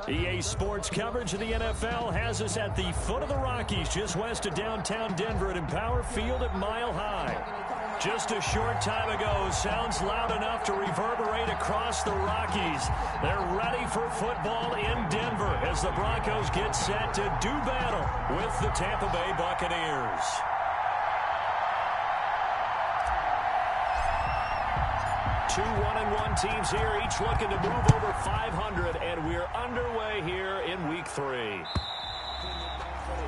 EA Sports coverage of the NFL has us at the foot of the Rockies, just west of downtown Denver at Empower Field at Mile High. Just a short time ago, sounds loud enough to reverberate across the Rockies. They're ready for football in Denver as the Broncos get set to do battle with the Tampa Bay Buccaneers. Two 1-1 teams here, each looking to move over 500, and we're underway here in Week 3.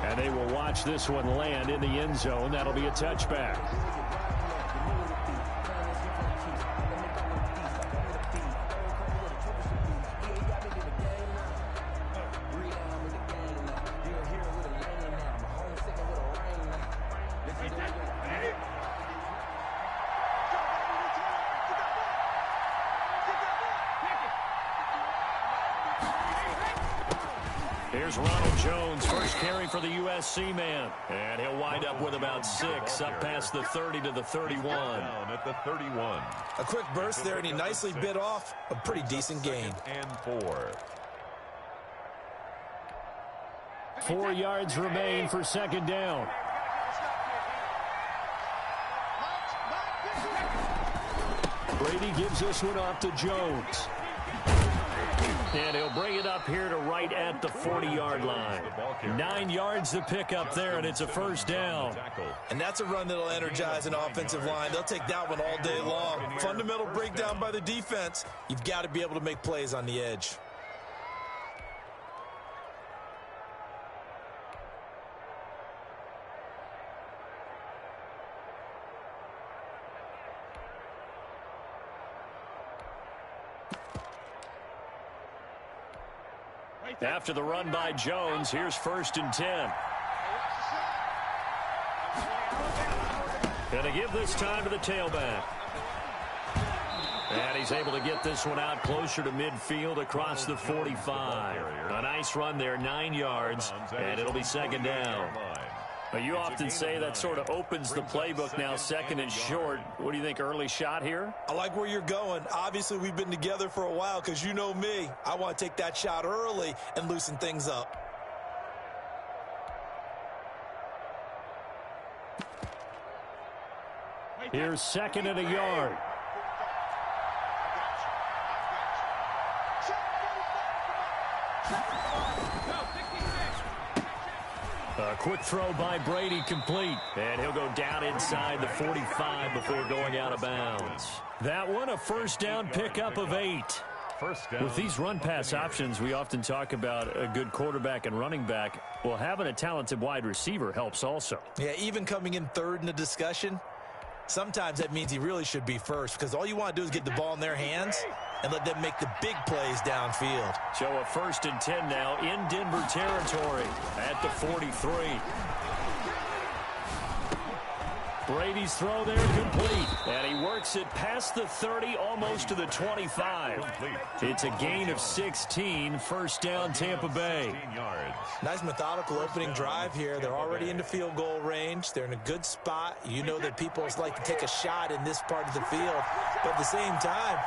And they will watch this one land in the end zone. That'll be a touchback. Here's Ronald Jones, first carry for the USC man. And he'll wind up with about 6, up past the 30 to the 31. At the 31. A quick burst there, and he nicely bit off a pretty decent gain. And 4. 4 yards remain for second down. Brady gives this one off to Jones. And he'll bring it up here to right at the 40-yard line. 9 yards to pick up there, and it's a first down. And that's a run that'll energize an offensive line. They'll take that one all day long. Fundamental breakdown by the defense. You've got to be able to make plays on the edge. After the run by Jones, here's 1st and 10. Going to give this time to the tailback. And he's able to get this one out closer to midfield across the 45. A nice run there, 9 yards, and it'll be second down. You often say that sort of opens the playbook now, 2nd and short. What do you think, early shot here? I like where you're going. Obviously, we've been together for a while because you know me. I want to take that shot early and loosen things up. Here's 2nd and a yard. A quick throw by Brady, complete. And he'll go down inside the 45 before going out of bounds. That one, a first down pickup of 8. With these run-pass options, we often talk about a good quarterback and running back. Well, having a talented wide receiver helps also. Yeah, even coming in third in the discussion, sometimes that means he really should be first because all you want to do is get the ball in their hands and let them make the big plays downfield. So a 1st and 10 now in Denver territory at the 43. Brady's throw there complete. And he works it past the 30, almost to the 25. It's a gain of 16, first down Tampa Bay. Nice methodical opening drive here. They're already into field goal range. They're in a good spot. You know that people like to take a shot in this part of the field. But at the same time,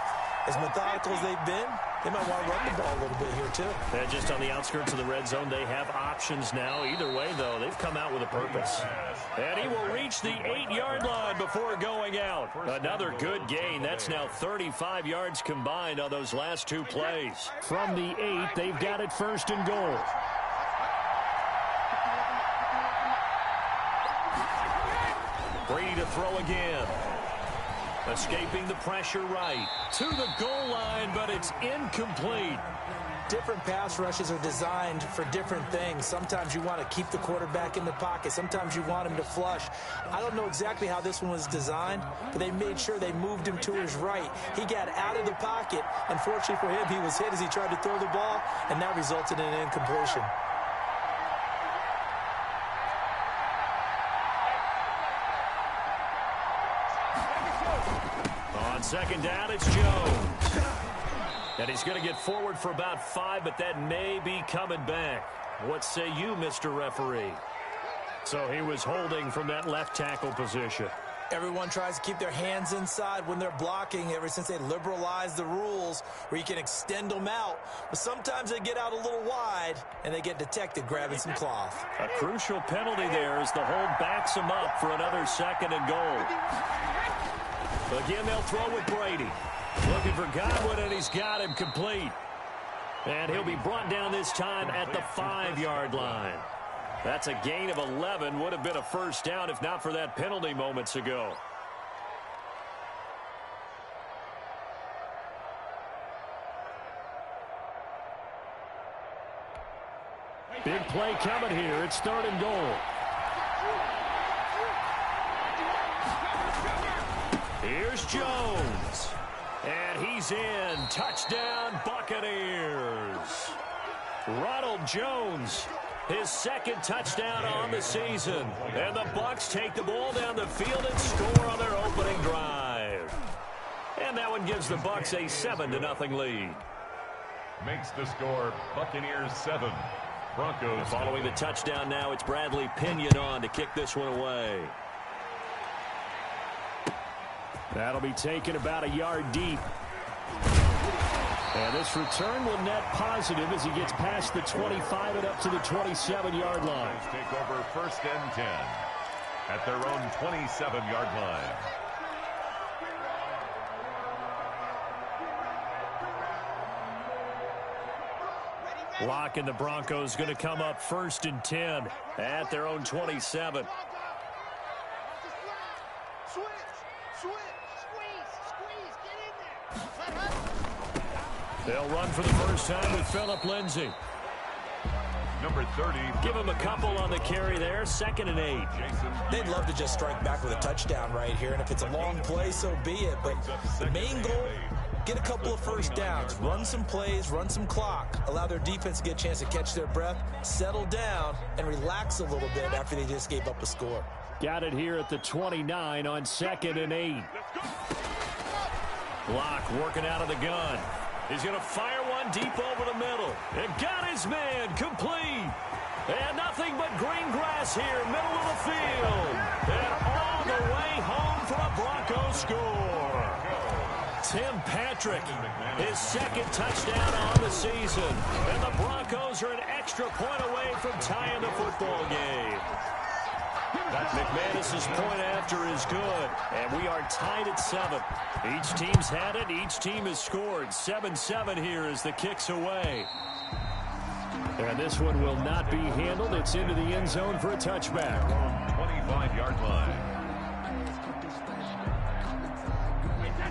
as methodical as they've been, they might want to run the ball a little bit here, too. And just on the outskirts of the red zone, they have options now. Either way, though, they've come out with a purpose. And he will reach the 8-yard line before going out. Another good gain. That's now 35 yards combined on those last 2 plays. From the 8, they've got it 1st and goal. Brady to throw again. Escaping the pressure right. To the goal line, but it's incomplete. Different pass rushes are designed for different things. Sometimes you want to keep the quarterback in the pocket. Sometimes you want him to flush. I don't know exactly how this one was designed, but they made sure they moved him to his right. He got out of the pocket. Unfortunately for him, he was hit as he tried to throw the ball, and that resulted in an incompletion. On second down, it's Jones. And he's going to get forward for about 5, but that may be coming back. What say you, Mr. Referee? So he was holding from that left tackle position. Everyone tries to keep their hands inside when they're blocking ever since they liberalized the rules where you can extend them out. But sometimes they get out a little wide and they get detected grabbing some cloth. A crucial penalty there as the hold backs him up for another 2nd and goal. Again, they'll throw with Brady. Looking for Godwin, and he's got him complete. And he'll be brought down this time at the 5-yard line. That's a gain of 11. Would have been a first down if not for that penalty moments ago. Big play coming here. It's 3rd and goal. Here's Jones. And he's in. Touchdown, Buccaneers. Ronald Jones, his 2nd touchdown on the season. And the Bucs take the ball down the field and score on their opening drive. And that one gives the Bucs a 7-0 lead. Makes the score Buccaneers 7. Broncos. Following the touchdown now, it's Bradley Pinion on to kick this one away. That'll be taken about a yard deep. And this return will net positive as he gets past the 25 and up to the 27-yard line. Take over 1st and 10 at their own 27-yard line. Lock and the Broncos going to come up 1st and 10 at their own 27. They'll run for the first time with Phillip Lindsay. Number 30. Give him a couple on the carry there. 2nd and 8. They'd love to just strike back with a touchdown right here, and if it's a long play, so be it. But the main goal, get a couple of first downs, run some plays, run some clock, allow their defense to get a chance to catch their breath, settle down, and relax a little bit after they just gave up a score. Got it here at the 29 on 2nd and 8. Block working out of the gun. He's going to fire one deep over the middle. And got his man complete. And nothing but green grass here, middle of the field. And all the way home for a Broncos score. Tim Patrick, his 2nd touchdown on the season. And the Broncos are an extra point away from tying the football game. McManus's point after is good, and we are tied at 7. Each team's had it. Each team has scored. 7-7 here as the kick's away. And this one will not be handled. It's into the end zone for a touchback. 25-yard line.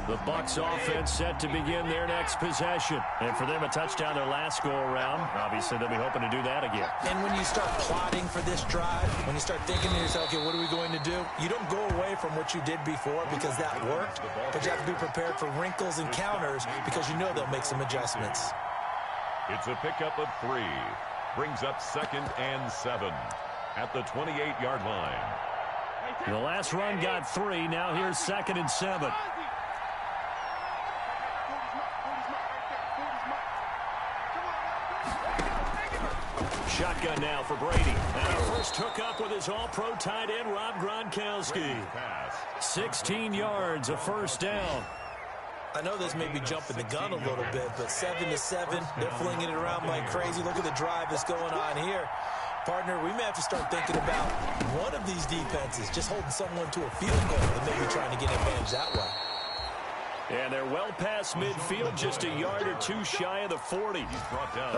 The Bucs offense set to begin their next possession. And for them, a touchdown their last go-around. Obviously, they'll be hoping to do that again. And when you start plotting for this drive, when you start thinking to yourself, okay, what are we going to do? You don't go away from what you did before because that worked, but you have to be prepared for wrinkles and counters because you know they'll make some adjustments. It's a pickup of 3. Brings up 2nd and 7 at the 28-yard line. The last run got 3. Now here's 2nd and 7. Shotgun now for Brady. And our first hookup with his all-pro tight end, Rob Gronkowski. 16 yards, a first down. I know this may be jumping the gun a little bit, but 7-7, they're flinging it around like crazy. Look at the drive that's going on here. Partner, we may have to start thinking about one of these defenses just holding someone to a field goal and maybe trying to get advantage that way. And they're well past midfield, just a yard or 2 shy of the 40.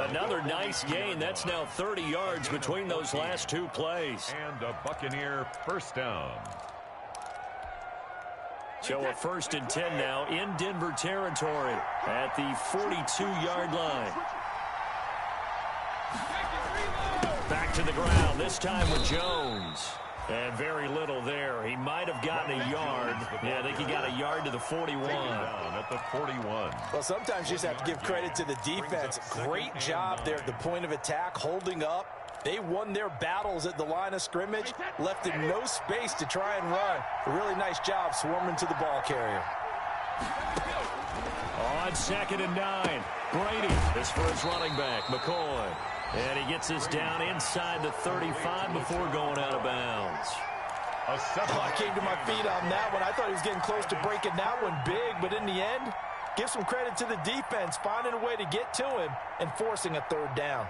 Another nice gain. That's now 30 yards between those last 2 plays. And a Buccaneer first down. So a 1st and 10 now in Denver territory at the 42-yard line. Back to the ground, this time with Jones. And very little there. He might have gotten a yard. Yeah, I think he got a yard to the 41. At the 41. Well, sometimes you just have to give credit to the defense. Great job there at the point of attack, holding up. They won their battles at the line of scrimmage, left in no space to try and run. A really nice job swarming to the ball carrier. On 2nd and 9, Brady is for his running back, McCoy. And he gets us down inside the 35 before going out of bounds. I came to my feet on that one. I thought he was getting close to breaking that one big, but in the end, give some credit to the defense, finding a way to get to him and forcing a third down.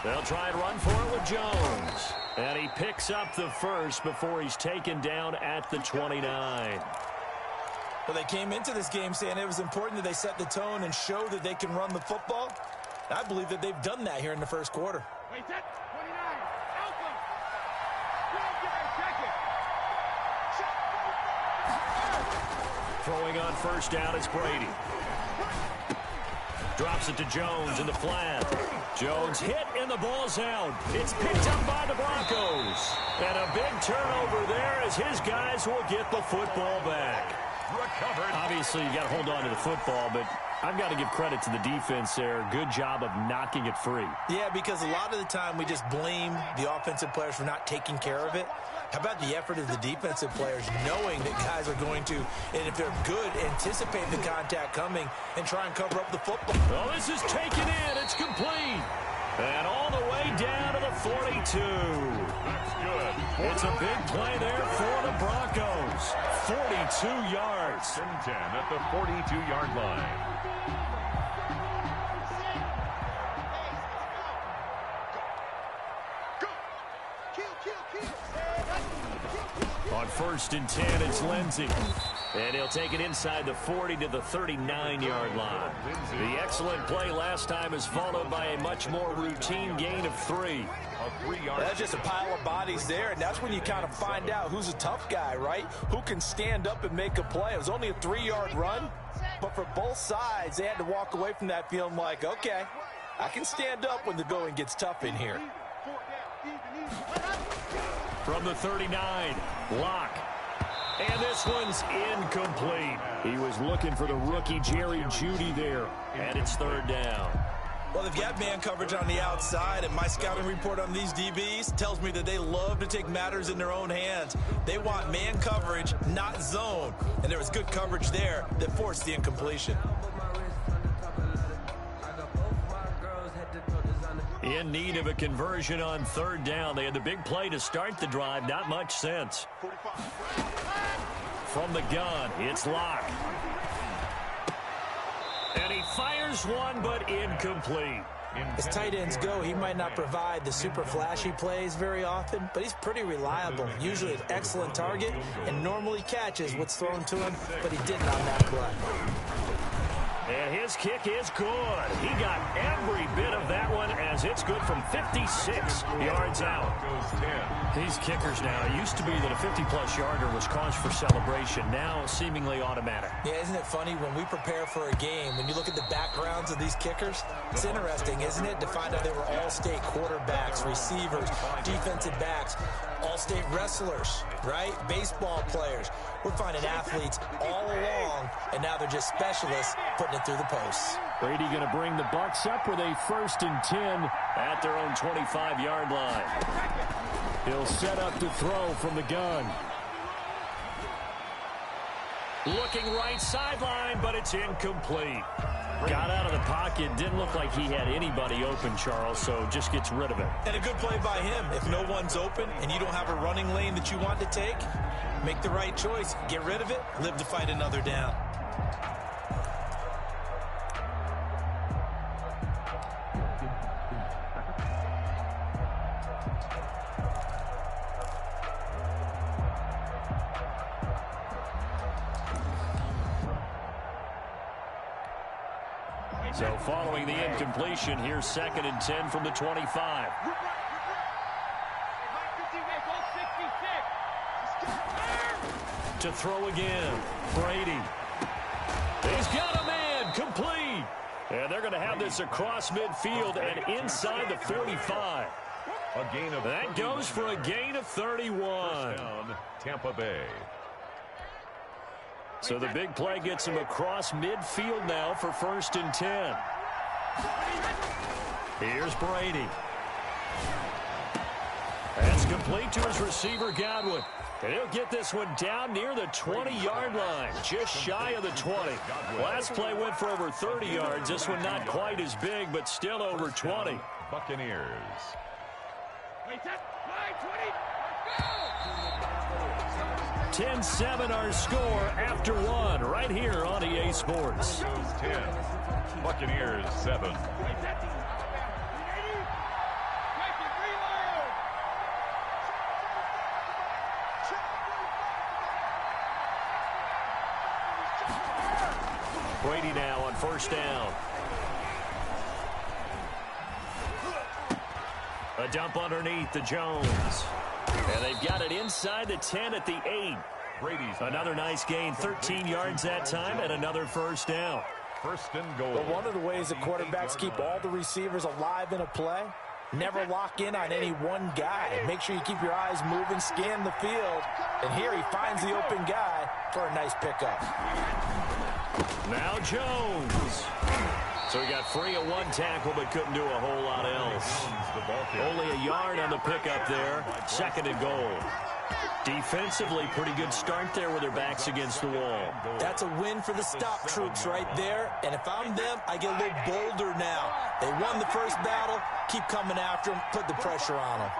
They'll try and run for it with Jones. And he picks up the first before he's taken down at the 29. Well, they came into this game saying it was important that they set the tone and show that they can run the football. I believe that they've done that here in the first quarter. Throwing on first down is Brady. Drops it to Jones in the flat. Jones hit and the ball's out. It's picked up by the Broncos. And a big turnover there as his guys will get the football back. Recovered. Obviously, you got to hold on to the football, but I've got to give credit to the defense there. Good job of knocking it free. Yeah, because a lot of the time we just blame the offensive players for not taking care of it. How about the effort of the defensive players knowing that guys are going to, and if they're good, anticipate the contact coming and try and cover up the football. Well, this is taken in. It's complete. And all the way down to the 42. That's good. It's a big play there for the Broncos. 42 yards. 10 at the 42-yard line. On first and 10, it's Lindsey. And he'll take it inside the 40 to the 39-yard line. The excellent play last time is followed by a much more routine gain of 3. That's just a pile of bodies there, and that's when you kind of find out who's a tough guy, right? Who can stand up and make a play. It was only a 3-yard run, but for both sides, they had to walk away from that feeling like, okay, I can stand up when the going gets tough in here. From the 39, Locke. And this one's incomplete. He was looking for the rookie Jerry Jeudy there, and it's third down. Well, they've got man coverage on the outside, and my scouting report on these DBs tells me that they love to take matters in their own hands. They want man coverage, not zone. And there was good coverage there that forced the incompletion. In need of a conversion on third down. They had the big play to start the drive. Not much sense. From the gun, it's Locke. And he fires one, but incomplete. As tight ends go, he might not provide the super flashy plays very often, but he's pretty reliable. Usually an excellent target and normally catches what's thrown to him, but he didn't on that play. And his kick is good. He got every bit of that one as it's good from 56 yards out. These kickers now, it used to be that a 50-plus yarder was cause for celebration. Now seemingly automatic. Yeah, isn't it funny when we prepare for a game, when you look at the backgrounds of these kickers, it's interesting, isn't it, to find out they were all-state quarterbacks, receivers, defensive backs, all-state wrestlers, right? Baseball players. We're finding athletes all along, and now they're just specialists putting it through the posts. Brady going to bring the Bucs up with a first and 10 at their own 25-yard line. He'll set up to throw from the gun. Looking right sideline, but it's incomplete. Got out of the pocket. Didn't look like he had anybody open, Charles, so just gets rid of it. And a good play by him. If no one's open and you don't have a running lane that you want to take, make the right choice. Get rid of it. Live to fight another down. So following the incompletion, here's second and 10 from the 25. To throw again, Brady. He's got a man, complete. And they're going to have this across midfield and inside the 45. A gain of that goes for a gain of 31. First down, Tampa Bay. So the big play gets him across midfield now for first and 10. Here's Brady. That's complete to his receiver, Godwin. And he'll get this one down near the 20-yard line, just shy of the 20. Last play went for over 30 yards. This one not quite as big, but still over 20. Buccaneers. 10-7 our score after one right here on EA Sports. 10. Buccaneers 7. Brady now on first down. A dump underneath to Jones. And they've got it inside the 10 at the 8. Brady's another nice gain, 13 yards that time, and another first down. First and goal. But one of the ways that quarterbacks keep all the receivers alive in a play, never lock in on any one guy. Make sure you keep your eyes moving, scan the field. And here he finds the open guy for a nice pickup. Now Jones. So he got free of one tackle, but couldn't do a whole lot else. Only a yard on the pickup there. Second and goal. Defensively, pretty good start there with their backs against the wall. That's a win for the stop troops right there. And if I'm them, I get a little bolder now. They won the first battle. Keep coming after them. Put the pressure on them.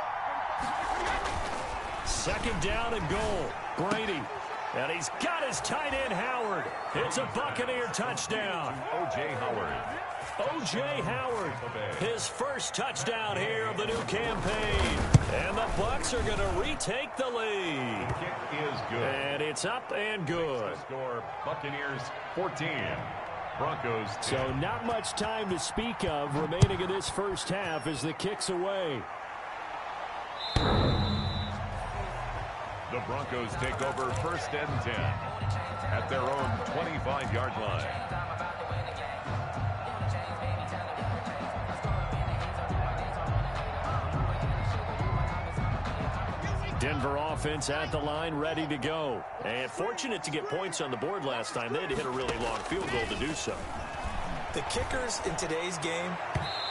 Second down and goal. Brady. And he's got his tight end, Howard. It's a Buccaneer touchdown. O.J. Howard. O.J. Howard, his first touchdown here of the new campaign. And the Bucs are going to retake the lead. Kick is good. And it's up and good. Score Buccaneers 14. Broncos 10. So not much time to speak of remaining in this first half as the kick's away. The Broncos take over first and 10 at their own 25-yard line. Denver offense at the line, ready to go. And fortunate to get points on the board last time. They had to hit a really long field goal to do so. The kickers in today's game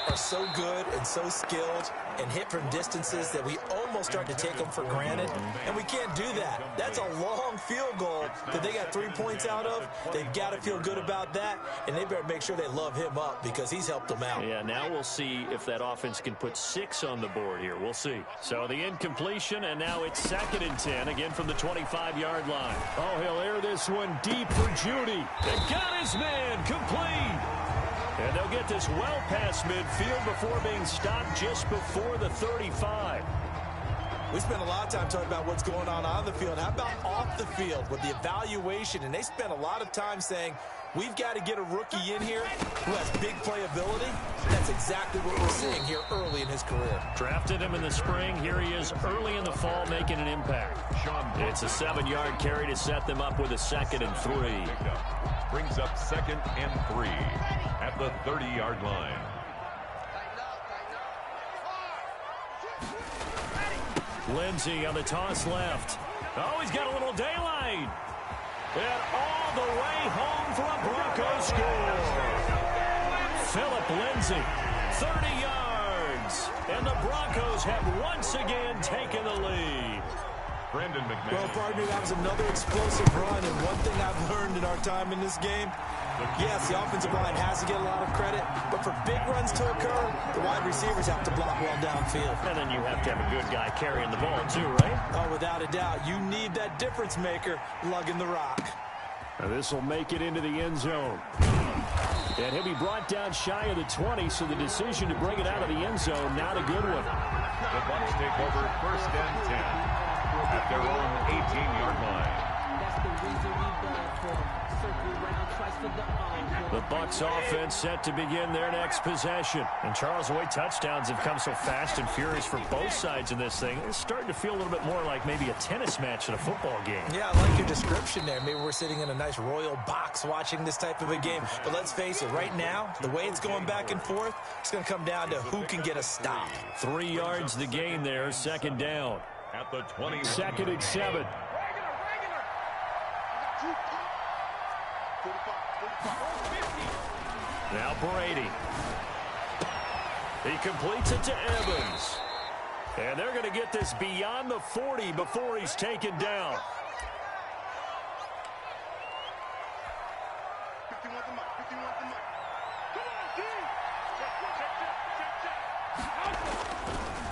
are so good and so skilled and hit from distances that we almost start to take them for granted, and we can't do that. That's a long field goal that they got 3 points out of. They've got to feel good about that, and they better make sure they love him up because he's helped them out. Yeah, now we'll see if that offense can put 6 on the board here. We'll see. So the incompletion, and now it's second and 10, again from the 25-yard line. Oh, he'll air this one deep for Judy. They got his man complete. And they'll get this well past midfield before being stopped just before the 35. We spent a lot of time talking about what's going on the field. How about off the field with the evaluation? And they spent a lot of time saying, we've got to get a rookie in here who has big playability. That's exactly what we're seeing here early in his career. Drafted him in the spring. Here he is early in the fall making an impact. It's a 7-yard carry to set them up with a second and 3. Brings up second and 3 at the 30-yard line. Lindsey on the toss left. Oh, he's got a little daylight. And all the way home for a Broncos score. Phillip Lindsey, 30 yards. And the Broncos have once again taken the lead. Brendan McMahon. Well, partner, that was another explosive run, and one thing I've learned in our time in this game, yes, the offensive line has to get a lot of credit, but for big runs to occur, the wide receivers have to block well downfield. And then you have to have a good guy carrying the ball too, right? Oh, without a doubt. You need that difference maker lugging the rock. Now this will make it into the end zone. And he'll be brought down shy of the 20, so the decision to bring it out of the end zone, not a good one. The Bucs take over first and 10 at their own 18-yard line. That's the reason we done for circle around twice for the The Bucs offense set to begin their next possession. And Charles, the way touchdowns have come so fast and furious for both sides in this thing, it's starting to feel a little bit more like maybe a tennis match in a football game. Yeah, I like your description there. Maybe we're sitting in a nice royal box watching this type of a game. But let's face it, right now, the way it's going back and forth, it's going to come down to who can get a stop. 3 yards the gain there, second down. At the 20. Second and 7. Now Brady. He completes it to Evans. And they're going to get this beyond the 40 before he's taken down.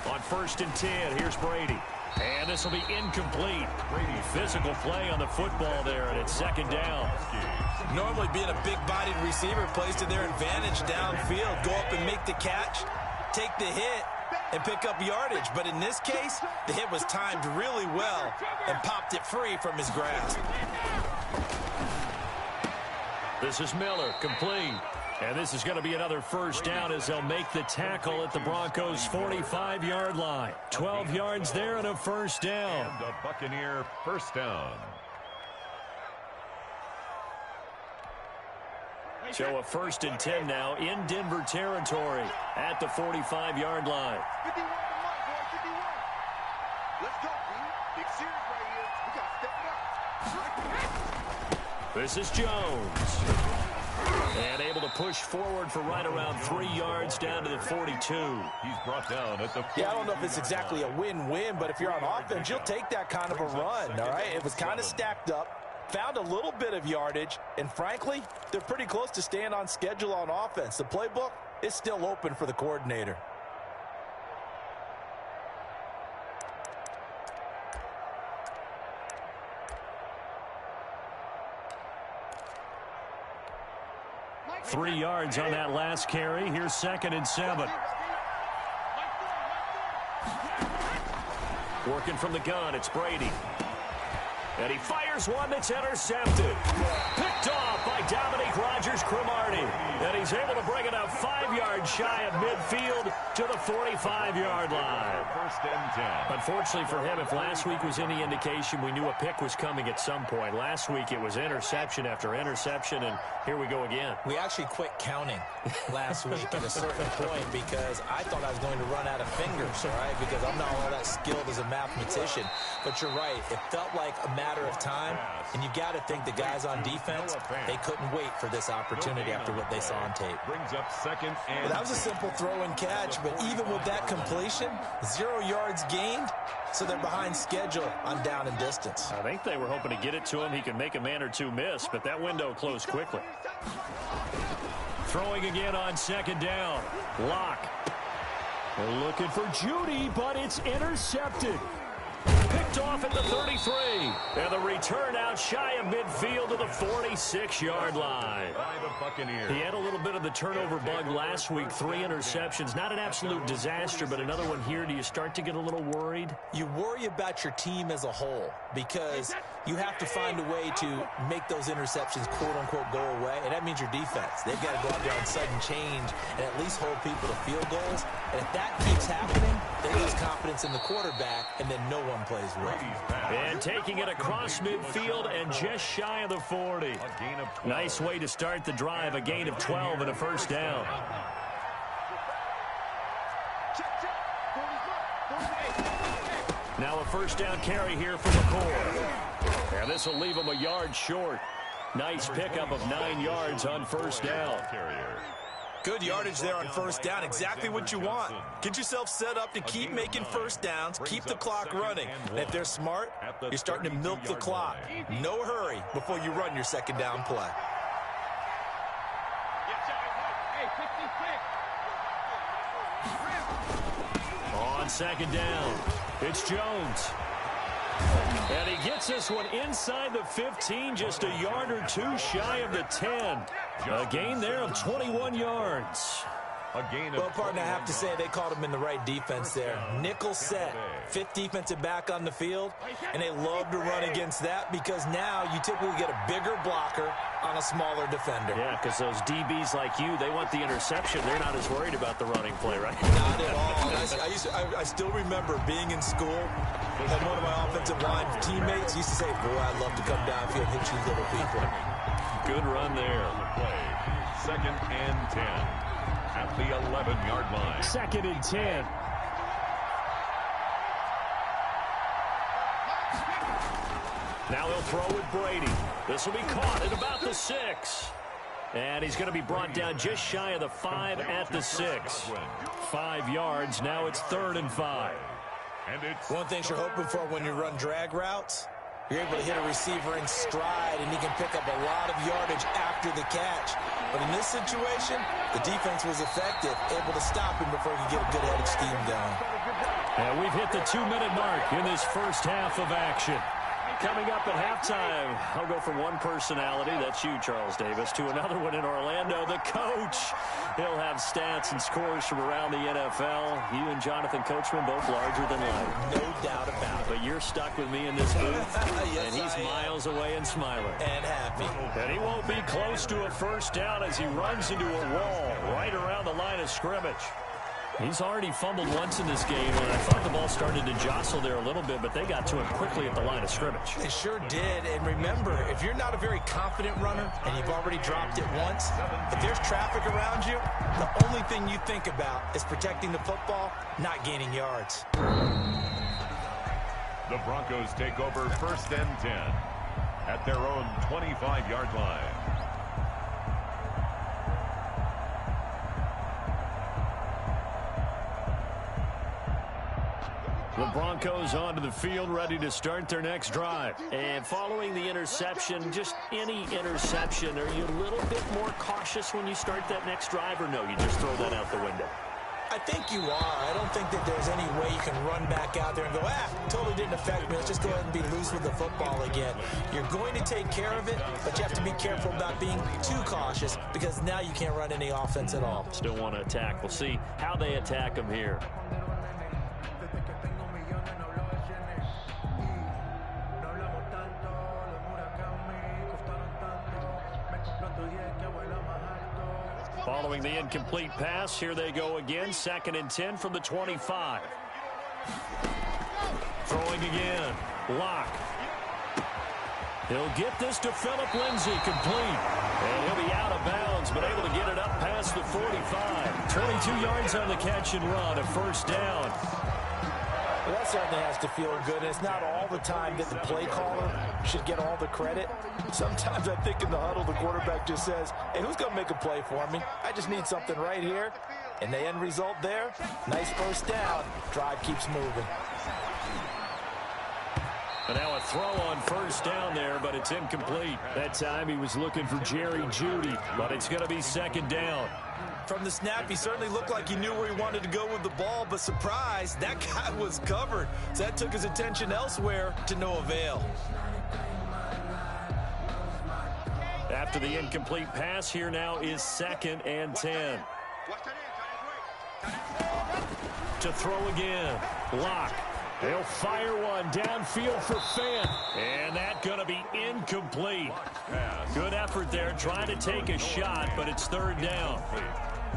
On 1st and 10, here's Brady. And this will be incomplete. Brady, physical play on the football there, and it's 2nd down. Normally being a big-bodied receiver plays to their advantage downfield. Go up and make the catch, take the hit, and pick up yardage. But in this case, the hit was timed really well and popped it free from his grasp. This is Miller, complete. And this is going to be another 1st down as they'll make the tackle at the Broncos' 45-yard line. 12 yards there and a 1st down. And a Buccaneer 1st down. So a 1st and 10 now in Denver territory at the 45-yard line. 51 Let's go, B. Big series right here. We got to step it up. This is Jones. And able to push forward for right around 3 yards down to the 42. He's brought down at the... Yeah, I don't know if it's exactly a win-win, but if you're on offense, you'll take that kind of a run, all right? It was kind of stacked up, found a little bit of yardage, and frankly, they're pretty close to staying on schedule on offense. The playbook is still open for the coordinator. Three yards on that last carry. Here's 2nd and 7. Working from the gun, it's Brady. And he fires one that's intercepted. Picked off by Dominique Rodgers-Cromartie. And he's able to bring it up 5 yards shy of midfield to the 45-yard line. 1st and 10. Unfortunately for him, if last week was any indication, we knew a pick was coming at some point. Last week it was interception after interception, and here we go again. We actually quit counting last week at a certain point because I thought I was going to run out of fingers, all right, because I'm not all that skilled as a mathematician. But you're right. It felt like a matter of time, and you got to think the guys on defense, they couldn't wait for this opportunity after what they saw on tape. Brings up 2nd and... Well, that was a simple throw and catch, but even with that completion, 0 yards gained, so they're behind schedule on down and distance. I think they were hoping to get it to him. He could make a man or two miss, but that window closed quickly. Throwing again on 2nd down. Lock. We're looking for Judy, but it's intercepted. Picked off at the 33. And the return out shy of midfield to the 46-yard line. By the Buccaneers. He had a little bit of the turnover bug last week. 3 interceptions. Not an absolute disaster, but another one here. Do you start to get a little worried? You worry about your team as a whole because you have to find a way to make those interceptions, quote-unquote, go away, and that means your defense. They've got to go out there on sudden change and at least hold people to field goals. And if that keeps happening, they lose confidence in the quarterback, and then no one plays well. And taking it across midfield and just shy of the 40. Nice way to start the drive, a gain of 12 and a 1st down. Now a 1st down carry here for McCoy. And this will leave him a yard short. Nice pickup of 9 yards on 1st down. Good yardage there on 1st down. Exactly what you want. Get yourself set up to keep making 1st downs, keep the clock running. And if they're smart, you're starting to milk the clock. No hurry before you run your 2nd down play. On 2nd down, it's Jones. And he gets this one inside the 15, just a yard or two shy of the 10. A gain there of 21 yards. Well, partner, I have to say they called him in the right defense there. Nickel set, 5th defensive back on the field, and they love to run against that because now you typically get a bigger blocker on a smaller defender. Yeah, because those DBs like you, they want the interception. They're not as worried about the running play, right? Not at all. I still remember being in school, and one of my offensive line teammates used to say, boy, I'd love to come downfield and hit you little people. Good run there. 2nd and 10 at the 11-yard line. 2nd and 10. Now he'll throw with Brady. This will be caught at about the 6. And he's going to be brought down just shy of the 5 at the 6. 5 yards. Now it's 3rd and 5. And it's One thing you're hoping for when you run drag routes, you're able to hit a receiver in stride, and he can pick up a lot of yardage after the catch. But in this situation, the defense was effective, able to stop him before he could get a good head of steam going. And we've hit the 2-minute mark in this first half of action. Coming up at halftime, I'll go from one personality, that's you, Charles Davis, to another one in Orlando, the coach. He'll have stats and scores from around the NFL. You and Jonathan Coachman both larger than life. No doubt about it. But you're stuck with me in this booth, Yes, and he's miles away and smiling. And happy. And he won't be close to a first down as he runs into a wall right around the line of scrimmage. He's already fumbled once in this game, and I thought the ball started to jostle there a little bit, but they got to him quickly at the line of scrimmage. They sure did. And remember, if you're not a very confident runner and you've already dropped it once, if there's traffic around you, the only thing you think about is protecting the football, not gaining yards. the Broncos take over 1st and 10 at their own 25-yard line. The Broncos onto the field, ready to start their next drive. And following the interception, just any interception, are you a little bit more cautious when you start that next drive, or no, you just throw that out the window? I think you are. I don't think that there's any way you can run back out there and go, totally didn't affect me. Let's just go ahead and be loose with the football again. You're going to take care of it, but you have to be careful about being too cautious because now you can't run any offense at all. Still want to attack. We'll see how they attack them here. Following the incomplete pass, here they go again. 2nd and 10 from the 25. Throwing again. Lock. He'll get this to Phillip Lindsay, complete. And he'll be out of bounds, but able to get it up past the 45. 22 yards on the catch and run, a 1st down. Well, that certainly has to feel good. And it's not all the time that the play caller should get all the credit. Sometimes I think in the huddle, the quarterback just says, hey, who's going to make a play for me? I just need something right here. And the end result there, nice 1st down. Drive keeps moving. And now a throw on 1st down there, but it's incomplete. That time he was looking for Jerry Jeudy, but it's going to be 2nd down. From the snap, he certainly looked like he knew where he wanted to go with the ball, but surprise, that guy was covered. So that took his attention elsewhere to no avail. After the incomplete pass, here now is 2nd and 10. To throw again. Lock. They'll fire one downfield for Fant. And that's going to be incomplete. Good effort there, trying to take a shot, but it's 3rd down.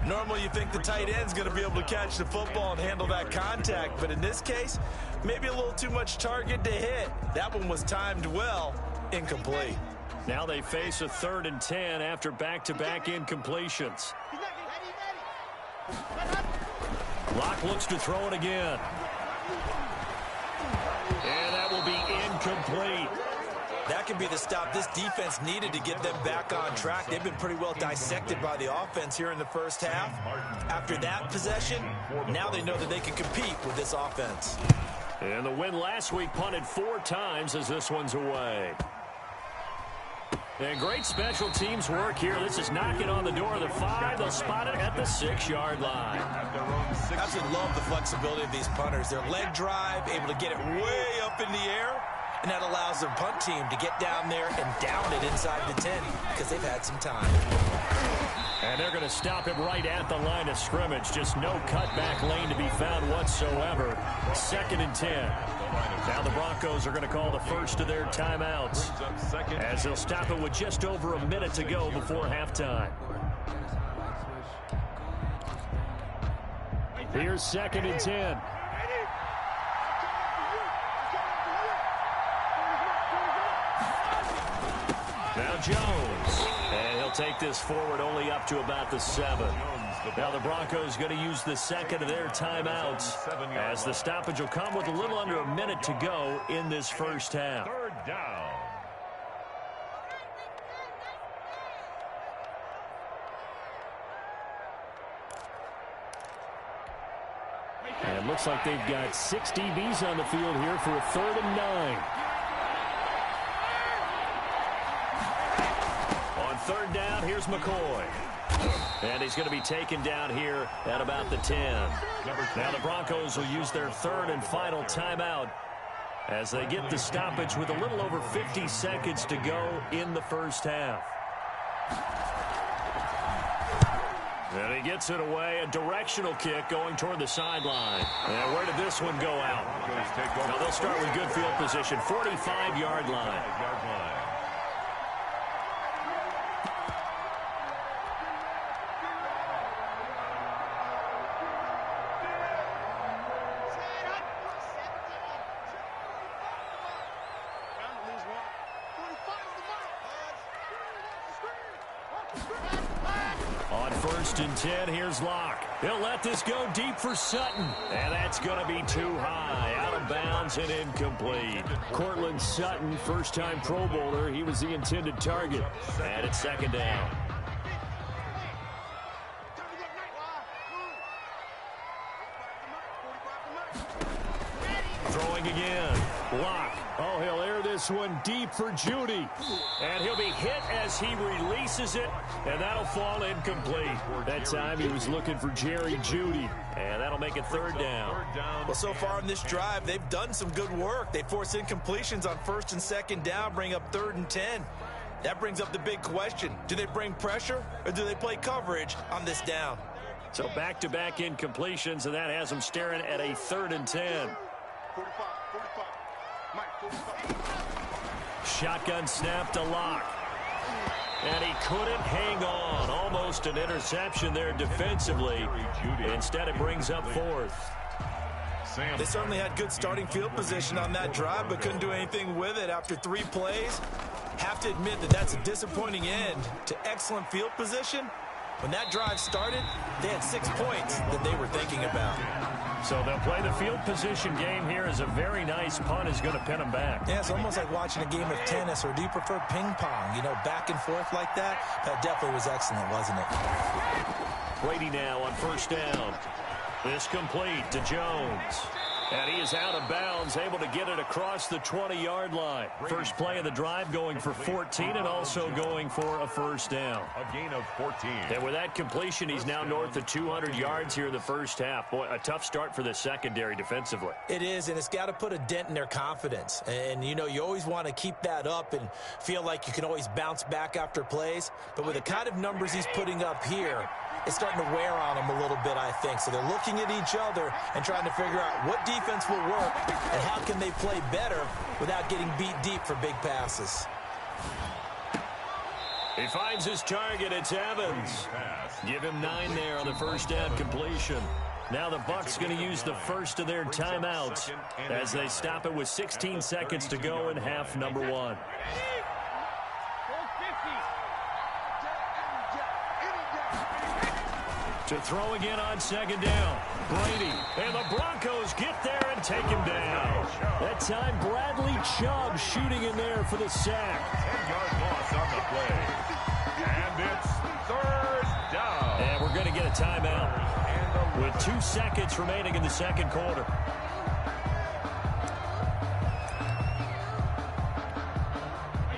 Normally you think the tight end's going to be able to catch the football and handle that contact, but in this case, maybe a little too much target to hit. That one was timed well, incomplete. Now they face a 3rd and 10 after back-to-back incompletions. Locke looks to throw it again. And that will be incomplete. That could be the stop this defense needed to get them back on track. They've been pretty well dissected by the offense here in the first half. After that possession, now they know that they can compete with this offense. And the win last week punted 4 times as this one's away. And great special teams work here. This is knocking on the door of the 5. They'll spot it at the 6-yard line. Absolutely love the flexibility of these punters. Their leg drive, able to get it way up in the air, and that allows their punt team to get down there and down it inside the 10 because they've had some time. And they're going to stop him right at the line of scrimmage. Just no cutback lane to be found whatsoever. 2nd and 10. Now the Broncos are going to call the first of their timeouts as they'll stop it with just over a minute to go before halftime. Here's 2nd and 10. Now Jones. And he'll take this forward only up to about the 7. Now the Broncos going to use the 2nd of their timeouts as the stoppage will come with a little under a minute to go in this first half. 3rd down. And looks like they've got 6 DBs on the field here for a 3rd and 9. On 3rd down, here's McCoy. And he's going to be taken down here at about the 10. Now the Broncos will use their 3rd and final timeout as they get the stoppage with a little over 50 seconds to go in the first half. And he gets it away, a directional kick going toward the sideline. And where did this one go out? Now they'll start with good field position, 45-yard line. On 1st and 10, here's Locke. He'll let this go deep for Sutton. And that's going to be too high. Out of bounds and incomplete. Cortland Sutton, first-time Pro Bowler. He was the intended target. And it's 2nd down. Throwing again. Locke. Oh, he'll air this one deep for Judy. And he'll be hit as he releases it. And that'll fall incomplete. That time he was looking for Jerry Judy. And that'll make it 3rd down. Well, so far in this drive, they've done some good work. They force incompletions on 1st and 2nd down, bring up 3rd and 10. That brings up the big question. Do they bring pressure or do they play coverage on this down? So back-to-back incompletions, and that has them staring at a 3rd and 10. 45. Mike, 45. Shotgun snap to Locke. And he couldn't hang on. Almost an interception there defensively. Instead, it brings up 4th. They certainly had good starting field position on that drive, but couldn't do anything with it after 3 plays. Have to admit that that's a disappointing end to excellent field position. When that drive started, they had 6 points that they were thinking about. So they'll play the field position game here as a very nice punt is going to pin them back. Yeah, it's almost like watching a game of tennis, or do you prefer ping pong? You know, back and forth like that? That definitely was excellent, wasn't it? Brady now on 1st down. This complete to Jones. And he is out of bounds, able to get it across the 20-yard line. First play of the drive going for 14 and also going for a 1st down. A gain of 14. And with that completion, he's now north of 200 yards here in the first half. Boy, a tough start for the secondary defensively. It is, and it's got to put a dent in their confidence. And, you know, you always want to keep that up and feel like you can always bounce back after plays. But with the kind of numbers he's putting up here, it's starting to wear on them a little bit, I think. So they're looking at each other and trying to figure out what defense will work and how can they play better without getting beat deep for big passes. He finds his target. It's Evans. Give him 9 there on the 1st down completion. Now the Bucs going to use the first of their timeouts as they stop it with 16 seconds to go in half number 1. To throw again on 2nd down. Brady. And the Broncos get there and take him down. That time Bradley Chubb shooting in there for the sack. 10-yard loss on the play. And it's 3rd down. And we're going to get a timeout with 2 seconds remaining in the 2nd quarter.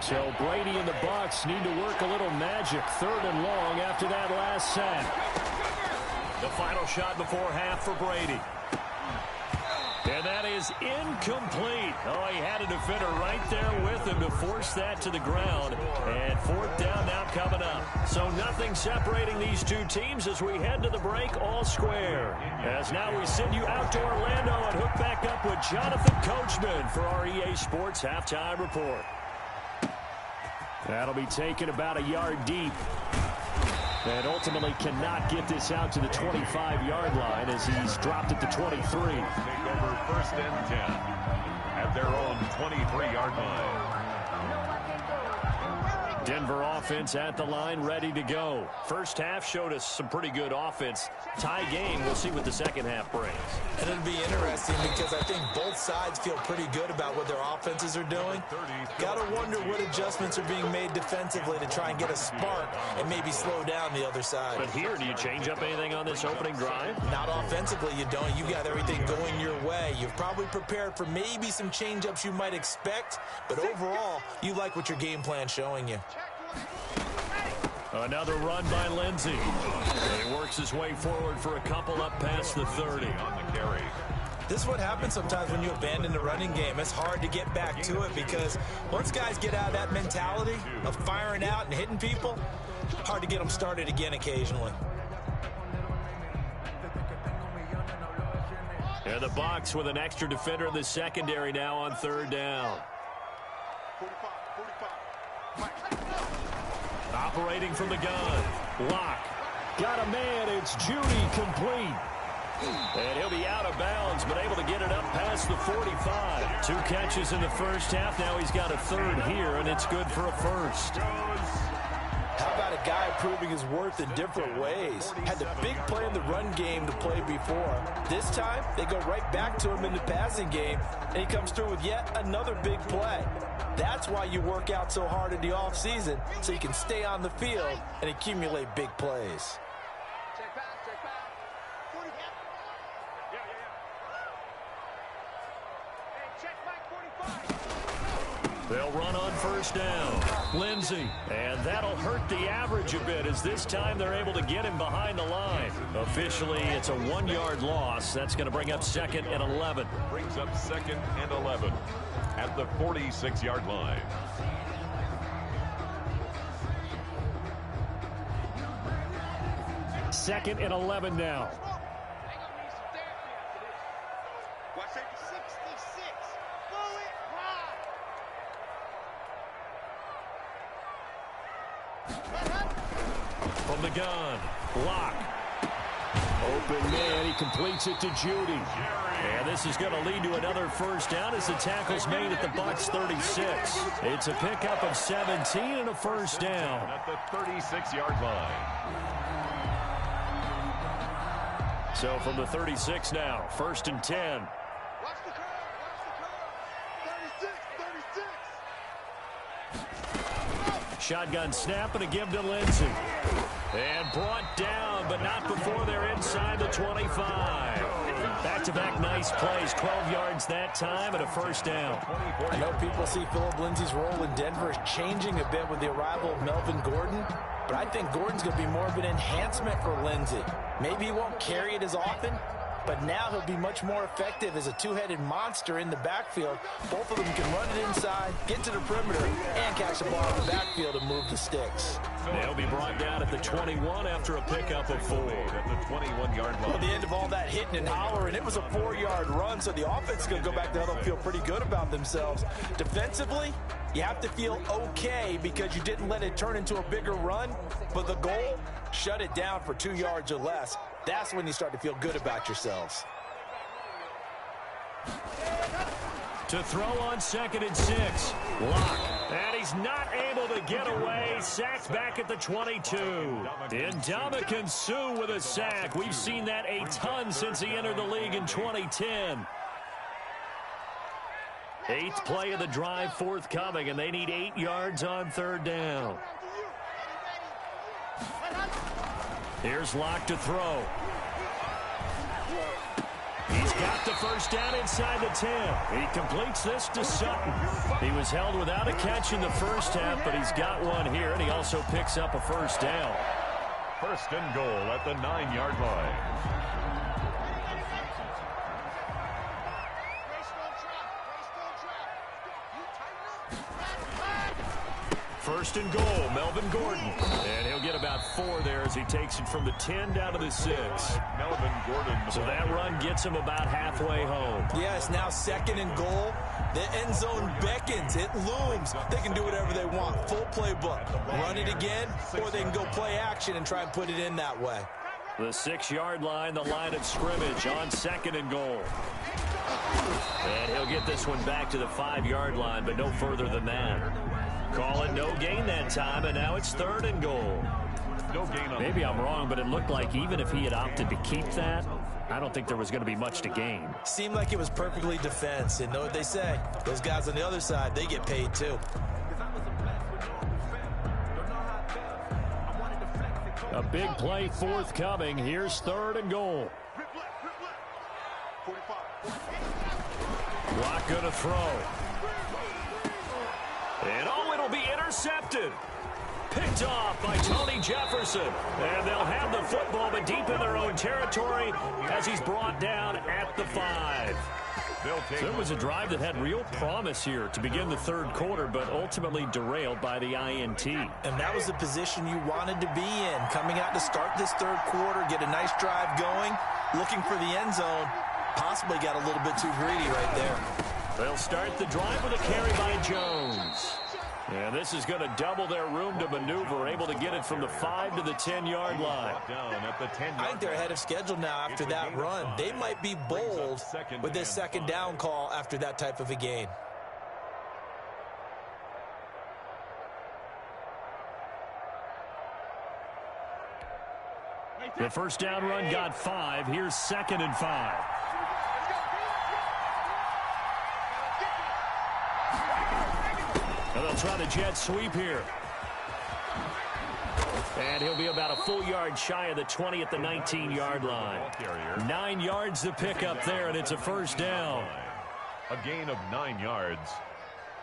So Brady and the Bucs need to work a little magic. 3rd and long after that last sack. The final shot before half for Brady. And that is incomplete. Oh, he had a defender right there with him to force that to the ground. And 4th down now coming up. So nothing separating these two teams as we head to the break all square. As now we send you out to Orlando and hook back up with Jonathan Coachman for our EA Sports Halftime Report. That'll be taken about a yard deep. And ultimately cannot get this out to the 25-yard line as he's dropped it to 23. Take over 1st and 10 at their own 23-yard line. Denver offense at the line, ready to go. First half showed us some pretty good offense. Tie game, we'll see what the second half brings. And it'll be interesting because I think both sides feel pretty good about what their offenses are doing. Got to wonder what adjustments are being made defensively to try and get a spark and maybe slow down the other side. But here, do you change up anything on this opening drive? Not offensively, you don't. You got everything going your way. You've probably prepared for maybe some change-ups you might expect, but overall, you like what your game plan's showing you. Another run by Lindsey. He works his way forward for a couple up past the 30 on the carry. This is what happens sometimes when you abandon the running game. It's hard to get back to it because once guys get out of that mentality of firing out and hitting people, hard to get them started again occasionally. And the Bucs with an extra defender in the secondary now on third down. Operating from the gun. Lock. Got a man. It's Judy complete. And he'll be out of bounds, but able to get it up past the 45. 2 catches in the first half. Now he's got a third here, and it's good for a first. How about a guy proving his worth in different ways? Had the big play in the run game to play before. This time, they go right back to him in the passing game, and he comes through with yet another big play. That's why you work out so hard in the offseason, so you can stay on the field and accumulate big plays. They'll run on first down. Lindsey. And that'll hurt the average a bit as this time they're able to get him behind the line. Officially, it's a 1-yard loss. That's going to bring up 2nd and 11. Brings up 2nd and 11 at the 46-yard line. Second and 11 now. From the gun, Lock. Open man, he completes it to Judy. And this is going to lead to another first down as the tackle's made at the Bucs 36. It's a pickup of 17 and a first down. At the 36-yard line. So from the 36 now, 1st and 10. Watch the curve. 36. Shotgun snap and a give to Lindsey. And brought down, but not before they're inside the 25. Back-to-back nice plays, 12 yards that time and a first down. I know people see Phillip Lindsay's role in Denver is changing a bit with the arrival of Melvin Gordon, but I think Gordon's going to be more of an enhancement for Lindsay. Maybe he won't carry it as often, but now he'll be much more effective as a two-headed monster in the backfield. Both of them can run it inside, get to the perimeter, and catch the ball in the backfield and move the sticks. They'll be brought down at the 21 after a pickup of 4. At the 21-yard line. Well, at the end of all that hitting and hollering, it was a 4-yard run, so the offense is going to go back to huddle and feel pretty good about themselves. Defensively, you have to feel okay because you didn't let it turn into a bigger run, but the goal, shut it down for 2 yards or less. That's when you start to feel good about yourselves. To throw on 2nd and 6. Lock. And he's not able to get away. Sacked back at the 22. Ndamukong Suh with a sack. We've seen that a ton since he entered the league in 2010. 8th play of the drive forthcoming, and they need 8 yards on third down. Here's Lock to throw. He's got the first down inside the 10. He completes this to Sutton. He was held without a catch in the first half, but he's got one here, and he also picks up a first down. 1st and goal at the 9-yard line. First and goal, Melvin Gordon. And he'll get about 4 there as he takes it from the 10 down to the 6. Melvin Gordon. So that run gets him about halfway home. Yeah, it's now 2nd and goal. The end zone beckons. It looms. They can do whatever they want. Full playbook. Run it again, or they can go play action and try and put it in that way. The 6-yard line, the line of scrimmage on 2nd and goal. And he'll get this one back to the 5-yard line, but no further than that. Call it no gain that time, and now it's 3rd and goal. No gain on. Maybe I'm wrong, but it looked like even if he had opted to keep that, I don't think there was going to be much to gain. Seemed like it was perfectly defense. And know what they say? Those guys on the other side, they get paid too. A big play forthcoming. Here's 3rd and goal. Block going to throw. And it'll be intercepted. Picked off by Tony Jefferson. And they'll have the football, but deep in their own territory as he's brought down at the 5. So it was a drive that had real promise here to begin the 3rd quarter, but ultimately derailed by the INT. And that was the position you wanted to be in. Coming out to start this 3rd quarter, get a nice drive going, looking for the end zone. Possibly got a little bit too greedy right there. They'll start the drive with a carry by Jones. And this is going to double their room to maneuver, able to get it from the 5 to the 10-yard line. I think they're ahead of schedule now after that run. They might be bold with this 2nd down call after that type of a gain. The 1st down run got 5. Here's 2nd and 5. And they'll try the jet sweep here. And he'll be about a full yard shy of the 20 at the 19-yard line. 9 yards to pick up there, and it's a 1st down. A gain of 9 yards.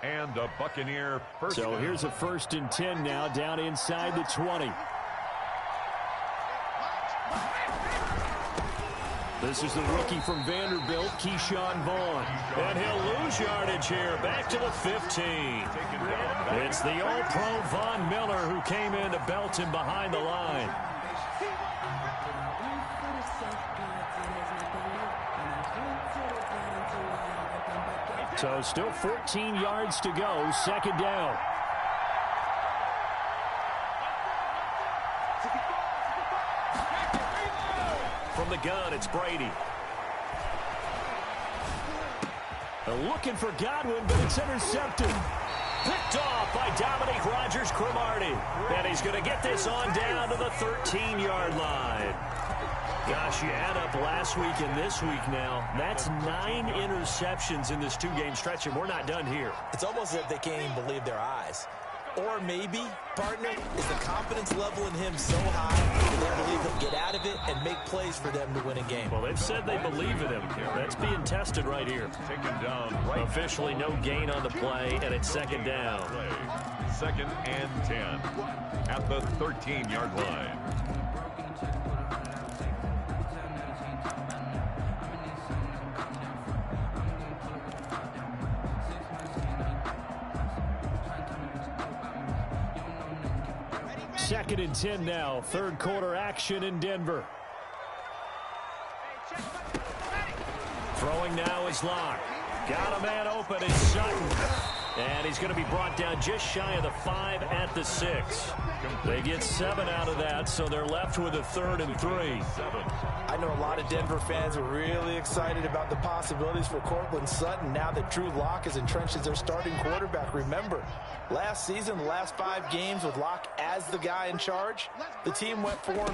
And a Buccaneer first down. So here's a 1st and 10 now, down inside the 20. This is the rookie from Vanderbilt, Keyshawn Vaughn. And he'll lose yardage here, back to the 15. It's the All-Pro Von Miller who came in to belt him behind the line. So still 14 yards to go, 2nd down. From the gun, it's Brady. They're looking for Godwin, but it's intercepted. Picked off by Dominique Rodgers-Cromartie. And he's going to get this on down to the 13-yard line. Gosh, you add up last week and this week now. That's 9 interceptions in this 2-game stretch, and we're not done here. It's almost as if they can't even believe their eyes. Or maybe, partner, is the confidence level in him so high that they believe he'll get out of it and make plays for them to win a game. Well, they've said they believe in him. That's being tested right here. Taken down right. Officially no gain on the play, and it's 2nd down. 2nd and 10 at the 13-yard line. Second and 10 now. 3rd quarter action in Denver. Throwing now is Locke. Got a man open. It's Sutton. And he's going to be brought down just shy of the 5 at the 6. They get 7 out of that, so they're left with a 3rd and 3. I know a lot of Denver fans are really excited about the possibilities for Courtland Sutton now that Drew Lock is entrenched as their starting quarterback. Remember, last season, the last 5 games with Lock as the guy in charge, the team went 4-1.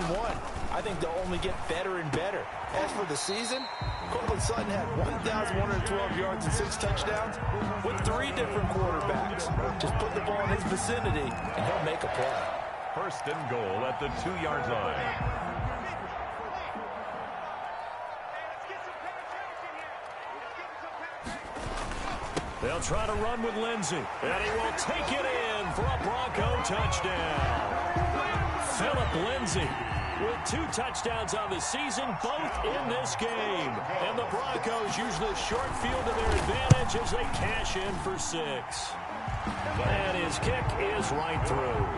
I think they'll only get better and better. As for the season, Courtland Sutton had 1,112 yards and 6 touchdowns with 3 different quarterbacks. Just put the ball in his vicinity, and he'll make a play. 1st and goal at the 2-yard line. They'll try to run with Lindsey, and he will take it in for a Bronco touchdown. Philip Lindsey with 2 touchdowns on the season, both in this game. And the Broncos use the short field to their advantage as they cash in for 6. And his kick is right through.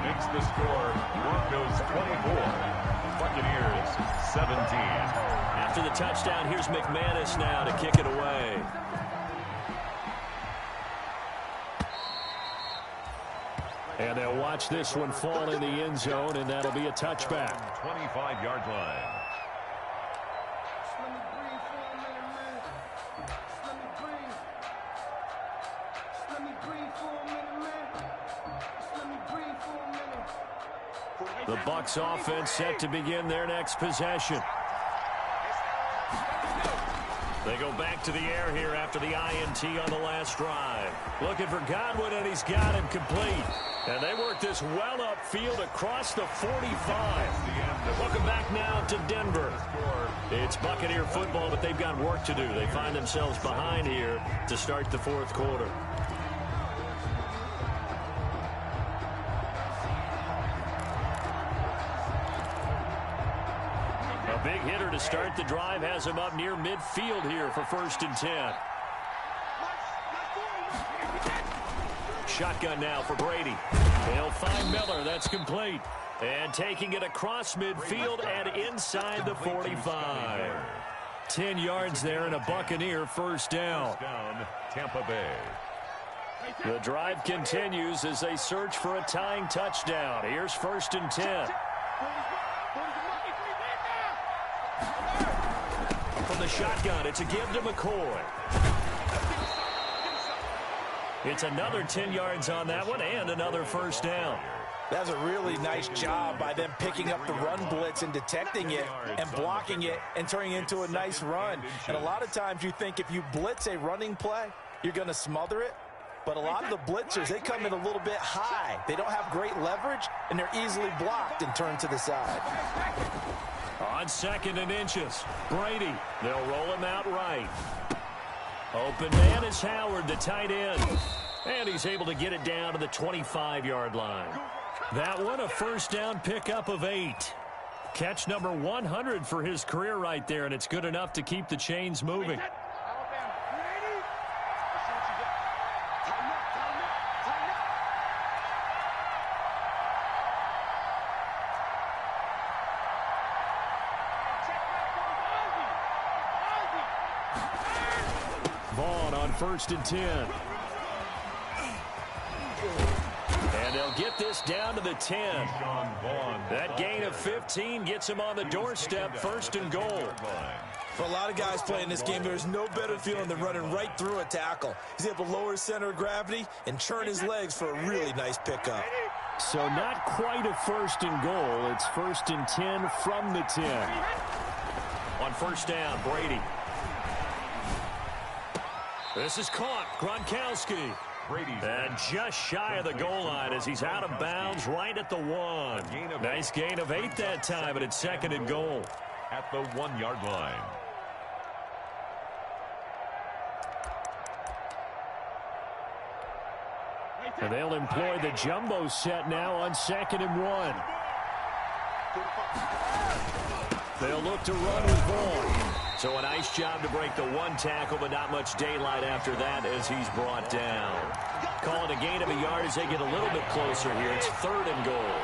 Makes the score Broncos 24, Buccaneers 17. After the touchdown, here's McManus now to kick it away. And they'll watch this one fall in the end zone, and that'll be a touchback. 25-yard line. The Bucs offense set to begin their next possession. They go back to the air here after the INT on the last drive. Looking for Godwin, and he's got him complete. And they work this well upfield across the 45. Welcome back now to Denver. It's Buccaneer football, but they've got work to do. They find themselves behind here to start the fourth quarter. A big hitter to start the drive has him up near midfield here for 1st and 10. Shotgun now for Brady. They'll find Miller. That's complete. And taking it across midfield and inside the 45. 10 yards there and a Buccaneer first down. Tampa Bay. The drive continues as they search for a tying touchdown. Here's 1st and 10. From the shotgun, it's a give to McCoy. It's another 10 yards on that one and another first down. That's a really nice job by them picking up the run blitz and detecting it and blocking it and turning it into a nice run. And a lot of times you think if you blitz a running play, you're going to smother it. But a lot of the blitzers, they come in a little bit high. They don't have great leverage, and they're easily blocked and turned to the side. On 2nd and inches, Brady. They'll roll him out right. Open man is Howard, the tight end. And he's able to get it down to the 25-yard line. That one, a first down pickup of 8. Catch number 100 for his career right there, and it's good enough to keep the chains moving. Vaughn on 1st and 10. And they'll get this down to the 10. That gain of 15 gets him on the doorstep, 1st and goal. For a lot of guys playing this game, there's no better feeling than running right through a tackle. He's able to lower his center of gravity and churn his legs for a really nice pickup. So not quite a 1st and goal. It's 1st and 10 from the 10. On 1st down, Brady. This is caught. Gronkowski. And just shy of the goal line as he's out of bounds right at the 1. Nice gain of 8 that time, and it's 2nd and goal. At the 1-yard line. And they'll employ the jumbo set now on 2nd and 1. They'll look to run with Vaughn. So a nice job to break the 1 tackle, but not much daylight after that as he's brought down. Calling a gain of a yard as they get a little bit closer here. It's 3rd and goal.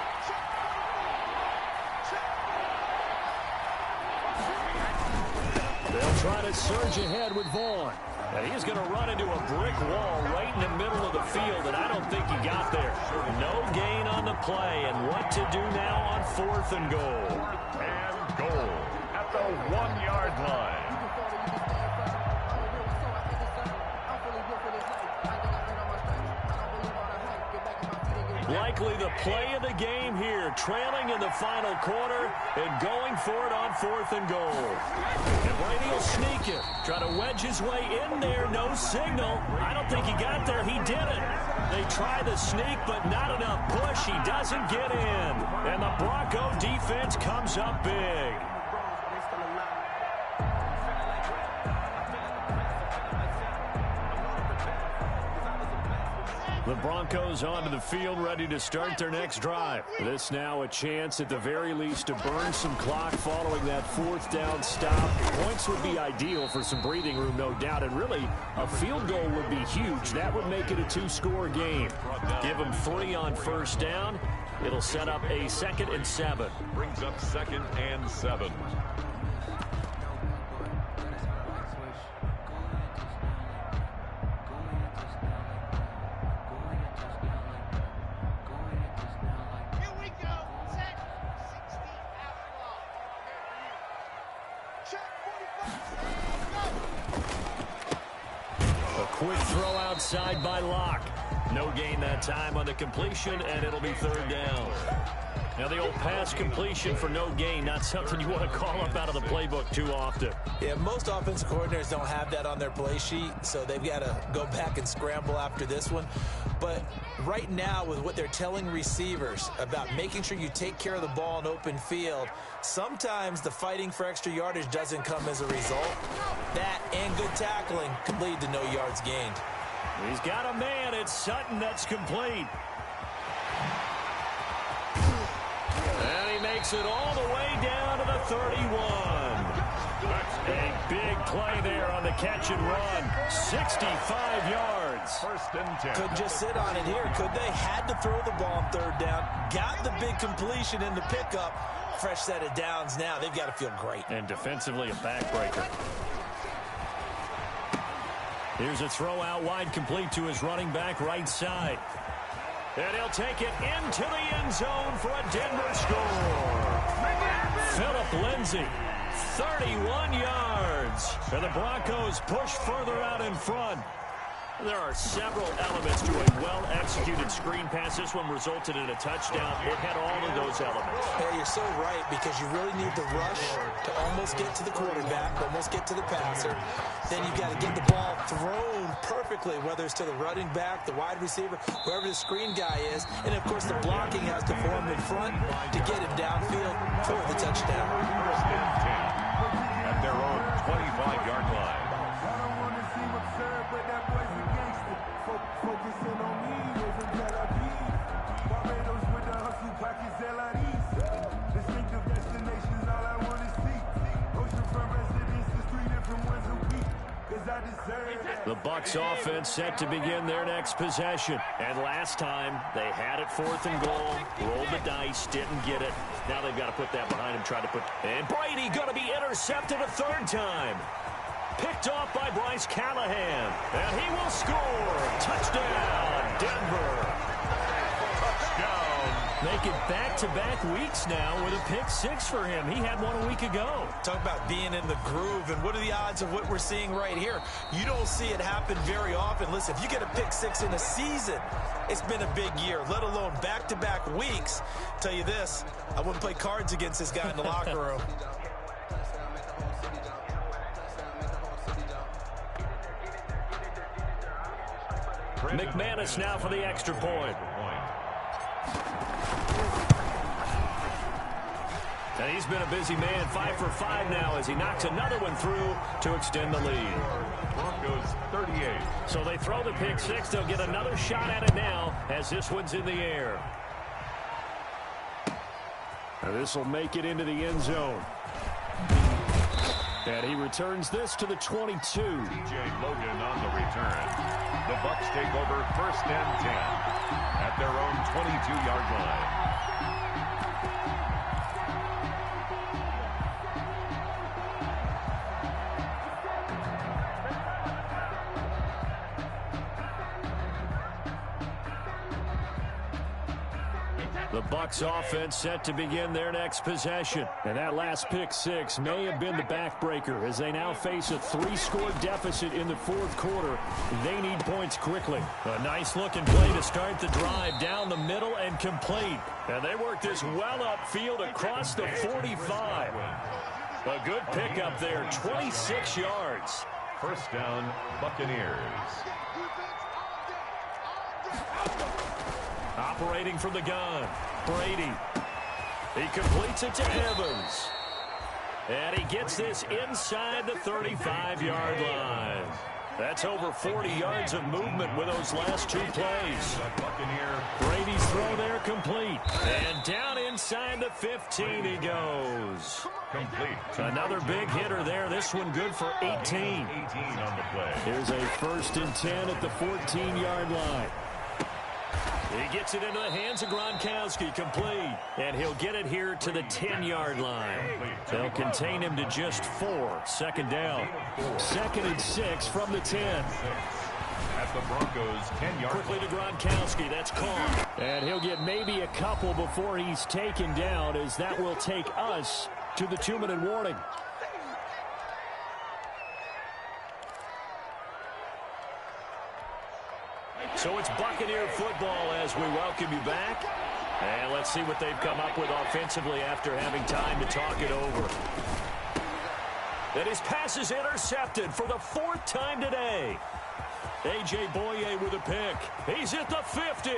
They'll try to surge ahead with Vaughn. And he's going to run into a brick wall right in the middle of the field, and I don't think he got there. No gain on the play, and what to do now on 4th and goal. And goal at the 1-yard line. Likely the play of the game here, trailing in the final quarter and going for it on 4th and goal. And Brady will sneak it, try to wedge his way in there, no signal. I don't think he got there, he didn't. They try the sneak, but not enough push. He doesn't get in. And the Bronco defense comes up big. The Broncos onto the field, ready to start their next drive. This now a chance at the very least to burn some clock following that 4th down stop. Points would be ideal for some breathing room, no doubt. And really, a field goal would be huge. That would make it a 2-score game. Give them 3 on 1st down. It'll set up a 2nd and 7. Brings up 2nd and 7. Quick throw outside by Locke. No gain that time on the completion, and it'll be 3rd down. Now, the old pass completion for no gain, not something you want to call up out of the playbook too often. Yeah, most offensive coordinators don't have that on their play sheet, so they've got to go back and scramble after this one. But right now, with what they're telling receivers about making sure you take care of the ball in open field, sometimes the fighting for extra yardage doesn't come as a result. That and good tackling could lead to no yards gained. He's got a man. It's Sutton that's complete. And he makes it all the way down to the 31. A big play there on the catch and run. 65 yards. First and 10. Couldn't just sit on it here, could they? Had to throw the ball on third down. Got the big completion in the pickup. Fresh set of downs now. They've got to feel great. And defensively a backbreaker. Here's a throw out wide, complete to his running back right side. And he'll take it into the end zone for a Denver score. Phillip Lindsay, 31 yards. And the Broncos push further out in front. There are several elements to a well-executed screen pass. This one resulted in a touchdown. It had all of those elements. Yeah, you're so right, because you really need the rush to almost get to the quarterback, almost get to the passer. Then you've got to get the ball thrown perfectly, whether it's to the running back, the wide receiver, whoever the screen guy is. And, of course, the blocking has to form in front to get him downfield for the touchdown. First and 10 at their own 25-yard line. The Bucs offense set to begin their next possession. And last time, they had it 4th and goal, rolled the dice, didn't get it. Now they've got to put that behind him, try to put... And Brady going to be intercepted a 3rd time. Picked off by Bryce Callahan. And he will score. Touchdown, Denver. Touchdown. Make it back-to-back weeks now with a pick-6 for him. He had one a week ago. Talk about being in the groove, and what are the odds of what we're seeing right here? You don't see it happen very often. Listen, if you get a pick-6 in a season, it's been a big year, let alone back-to-back weeks. Tell you this, I wouldn't play cards against this guy in the locker room. McManus now for the extra point. And he's been a busy man, 5 for 5 now as he knocks another one through to extend the lead. Broncos 38. So they throw the pick 6. They'll get another shot at it now as this one's in the air. And this will make it into the end zone. And he returns this to the 22. TJ Logan on the return. The Bucs take over 1st and 10 at their own 22-yard line. The Bucs offense set to begin their next possession. And that last pick 6 may have been the backbreaker as they now face a 3-score deficit in the 4th quarter. They need points quickly. A nice looking play to start the drive down the middle and complete. And they work this well upfield across the 45. A good pickup there, 26 yards. First down, Buccaneers. Operating from the gun, Brady. He completes it to Evans. And he gets this inside the 35-yard line. That's over 40 yards of movement with those last 2 plays. Brady's throw there complete. And down inside the 15 he goes. Complete. Another big hitter there. This one good for 18. 18 on the play. Here's a 1st and 10 at the 14-yard line. He gets it into the hands of Gronkowski, complete. And he'll get it here to the 10-yard line. They'll contain him to just 4. 2nd down. 2nd and 6 from the 10. At the Broncos' 10-yard line. Quickly to Gronkowski, that's caught. And he'll get maybe a couple before he's taken down, as that will take us to the 2-minute warning. So it's Buccaneer football as we welcome you back. And let's see what they've come up with offensively after having time to talk it over. And his pass is intercepted for the 4th time today. A.J. Boye with a pick. He's at the 50.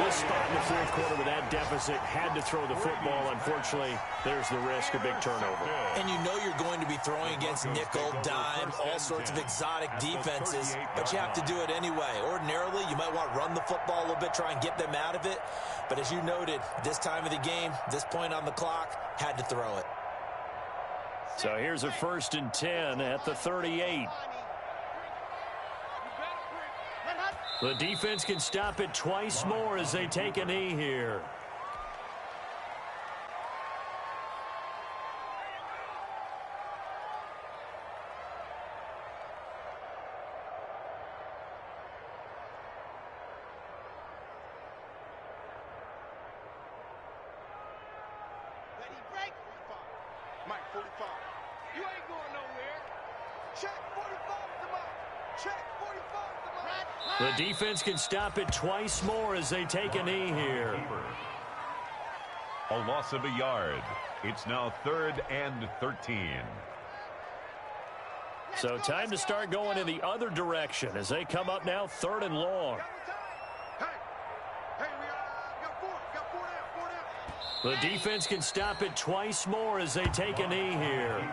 This spot in the 4th quarter with that deficit, had to throw the football. Unfortunately, there's the risk of big turnover. And you know you're going to be throwing against nickel, dime, all sorts of exotic defenses, but you have to do it anyway. Ordinarily, you might want to run the football a little bit, try and get them out of it. But as you noted, this time of the game, this point on the clock, had to throw it. So here's a 1st and 10 at the 38. The defense can stop it twice more as they take a knee here. Ready, break. 45. Mike, 45. You ain't going nowhere. Check 45 to Mike. Check 45 to Mike. The defense can stop it twice more as they take a knee here. A loss of a yard. It's now 3rd and 13. So time to start going in the other direction as they come up now 3rd and long. Hey, we got 4 down. The defense can stop it twice more as they take a knee here.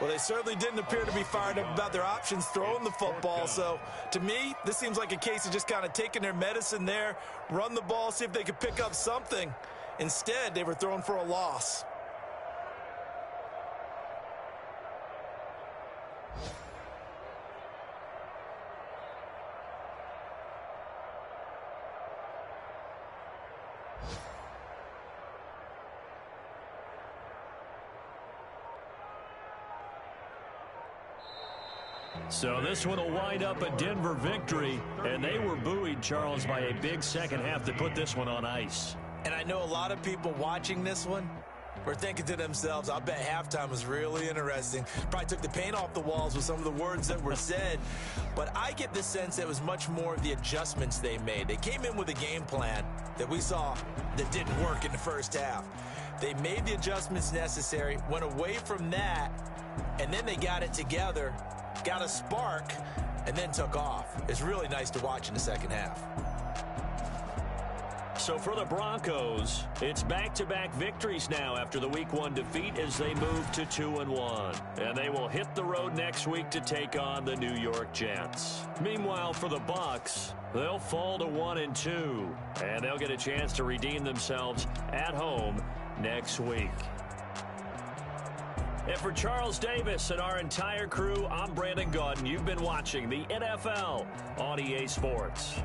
Well, they certainly didn't appear to be fired up about their options throwing the football. So, to me, this seems like a case of just kind of taking their medicine there, run the ball, see if they could pick up something. Instead, they were throwing for a loss. So this one will wind up a Denver victory, and they were buoyed, Charles, by a big second half to put this one on ice. And I know a lot of people watching this one were thinking to themselves, I bet halftime was really interesting. Probably took the paint off the walls with some of the words that were said. But I get the sense that it was much more of the adjustments they made. They came in with a game plan that we saw that didn't work in the first half. They made the adjustments necessary, went away from that, and then they got it together, got a spark, and then took off. It's really nice to watch in the second half. So for the Broncos, it's back-to-back victories now after the Week 1 defeat as they move to 2-1. And they will hit the road next week to take on the New York Jets. Meanwhile, for the Bucs, they'll fall to 1-2. And they'll get a chance to redeem themselves at home next week. And for Charles Davis and our entire crew, I'm Brandon Gaudin. You've been watching the NFL on EA Sports.